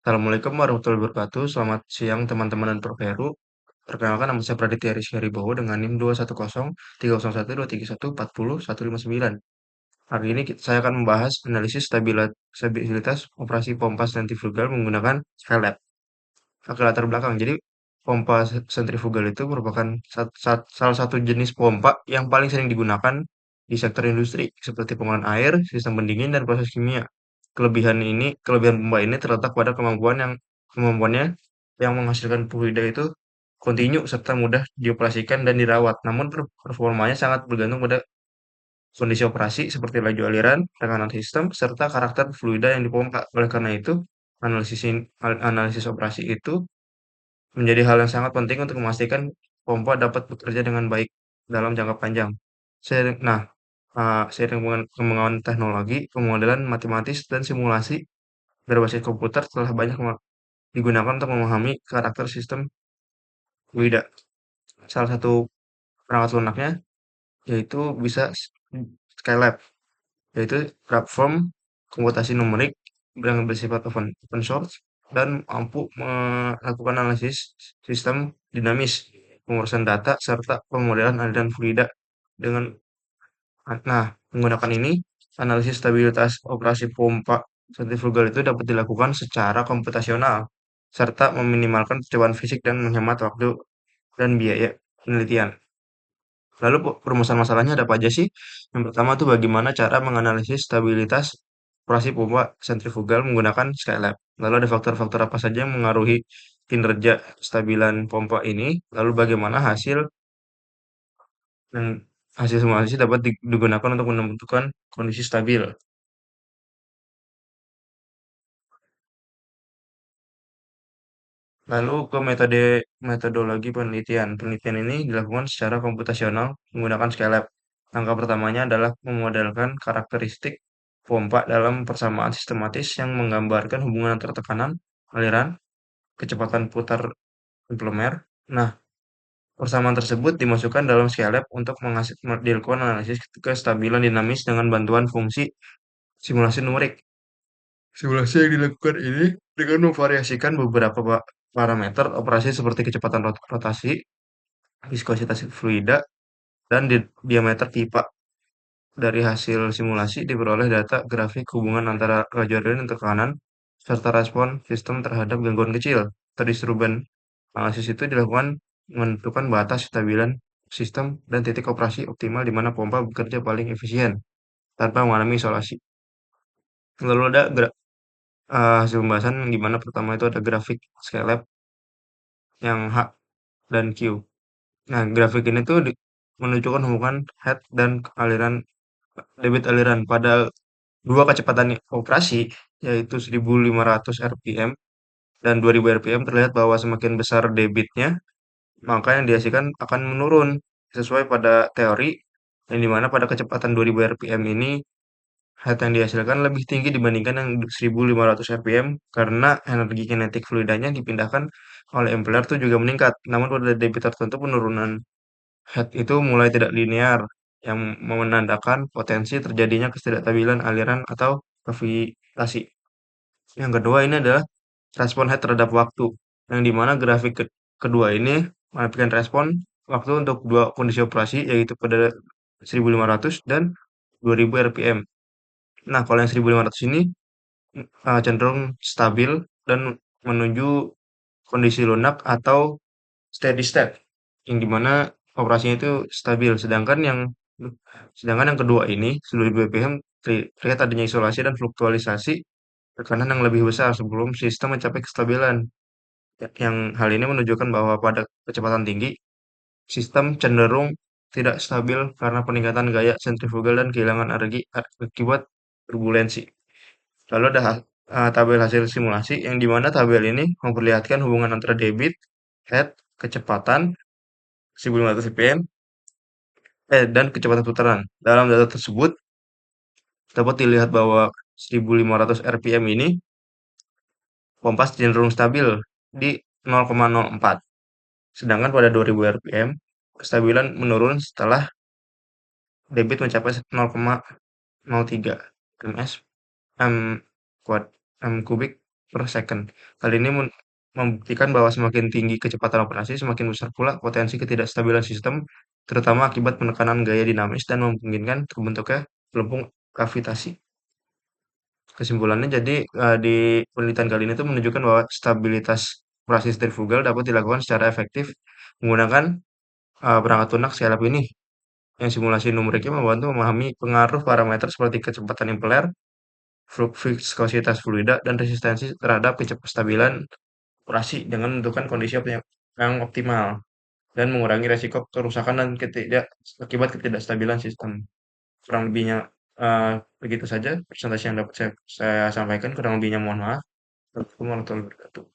Assalamualaikum warahmatullahi wabarakatuh. Selamat siang teman-teman dan Prof Heru. Perkenalkan nama saya Praditya Rizky Haribowo dengan NIM 2103013140159. Hari ini saya akan membahas analisis stabilitas operasi pompa sentrifugal menggunakan Skylab. Oke, latar belakang. Jadi, pompa sentrifugal itu merupakan salah satu jenis pompa yang paling sering digunakan di sektor industri, seperti pengolahan air, sistem pendingin, dan proses kimia. Kelebihan pompa ini terletak pada kemampuannya yang menghasilkan fluida itu kontinu serta mudah dioperasikan dan dirawat. Namun performanya sangat bergantung pada kondisi operasi seperti laju aliran, tekanan sistem, serta karakter fluida yang dipompa. Oleh karena itu, analisis operasi itu menjadi hal yang sangat penting untuk memastikan pompa dapat bekerja dengan baik dalam jangka panjang. Nah, seiring dengan perkembangan teknologi, pemodelan matematis dan simulasi berbasis komputer telah banyak digunakan untuk memahami karakter sistem fluida. Salah satu perangkat lunaknya yaitu bisa Skylab, yaitu platform komputasi numerik yang bersifat open source dan mampu melakukan analisis sistem dinamis, pengurusan data, serta pemodelan aliran fluida dengan menggunakan ini, analisis stabilitas operasi pompa sentrifugal itu dapat dilakukan secara komputasional, serta meminimalkan percobaan fisik dan menghemat waktu dan biaya penelitian. Lalu permasalahan masalahnya ada apa aja sih? Yang pertama tuh bagaimana cara menganalisis stabilitas operasi pompa sentrifugal menggunakan Skylab. Lalu ada faktor-faktor apa saja yang mengaruhi kinerja stabilan pompa ini. Lalu bagaimana dan hasil simulasi dapat digunakan untuk menentukan kondisi stabil. Lalu ke metodologi penelitian. Penelitian ini dilakukan secara komputasional menggunakan Skylab. Langkah pertamanya adalah memodelkan karakteristik pompa dalam persamaan sistematis yang menggambarkan hubungan antar tekanan, aliran, kecepatan putar implemer. Nah, persamaan tersebut dimasukkan dalam Skylab untuk dilakukan analisis kestabilan dinamis dengan bantuan fungsi simulasi numerik. Simulasi yang dilakukan ini dengan memvariasikan beberapa parameter operasi seperti kecepatan rotasi, viskositas fluida, dan diameter pipa. Dari hasil simulasi diperoleh data grafik hubungan antara laju aliran dan tekanan, serta respon sistem terhadap gangguan kecil. Terdistribusi analisis itu dilakukan menentukan batas kestabilan sistem dan titik operasi optimal di mana pompa bekerja paling efisien tanpa mengalami isolasi. Lalu ada hasil pembahasan di mana pertama itu ada grafik Skylab yang H dan Q. Nah, grafik ini tuh menunjukkan hubungan head dan debit aliran pada dua kecepatan operasi, yaitu 1.500 RPM dan 2.000 RPM. Terlihat bahwa semakin besar debitnya, maka yang dihasilkan akan menurun sesuai pada teori, yang dimana pada kecepatan 2.000 RPM ini head yang dihasilkan lebih tinggi dibandingkan yang 1.500 RPM karena energi kinetik fluidanya dipindahkan oleh impeller itu juga meningkat. Namun pada debit tertentu penurunan head itu mulai tidak linear yang menandakan potensi terjadinya ketidakstabilan aliran atau gravitasi. Yang kedua ini adalah respon head terhadap waktu, yang dimana grafik kedua ini menampilkan respon waktu untuk dua kondisi operasi yaitu pada 1.500 dan 2.000 RPM. Nah, kalau yang 1.500 ini cenderung stabil dan menuju kondisi lunak atau steady state, yang dimana operasinya itu stabil. Sedangkan yang kedua ini, 10.000 BPM, terlihat adanya isolasi dan fluktualisasi tekanan yang lebih besar sebelum sistem mencapai kestabilan. Yang hal ini menunjukkan bahwa pada kecepatan tinggi, sistem cenderung tidak stabil karena peningkatan gaya sentrifugal dan kehilangan energi akibat turbulensi. Lalu ada tabel hasil simulasi yang dimana tabel ini memperlihatkan hubungan antara debit, head, kecepatan 1.500 fpm, dan kecepatan putaran. Dalam data tersebut dapat dilihat bahwa 1.500 rpm ini pompa cenderung stabil di 0,04. Sedangkan pada 2.000 rpm kestabilan menurun setelah debit mencapai 0,03 ms m kuad m kubik per second. Hal ini membuktikan bahwa semakin tinggi kecepatan operasi, semakin besar pula potensi ketidakstabilan sistem, terutama akibat penekanan gaya dinamis dan memungkinkan terbentuknya gelembung gravitasi. Kesimpulannya jadi, di penelitian kali ini tuh menunjukkan bahwa stabilitas operasi sentrifugal dapat dilakukan secara efektif menggunakan, perangkat lunak scale ini. Yang simulasi numeriknya membantu memahami pengaruh parameter seperti kecepatan impeller, viskositas fluida, dan resistensi terhadap kestabilan operasi dengan menentukan kondisi yang optimal dan mengurangi resiko kerusakan dan akibat ketidakstabilan sistem. Kurang lebihnya begitu saja presentasi yang dapat saya sampaikan. Kurang lebihnya mohon maaf. Assalamualaikum warahmatullahi wabarakatuh.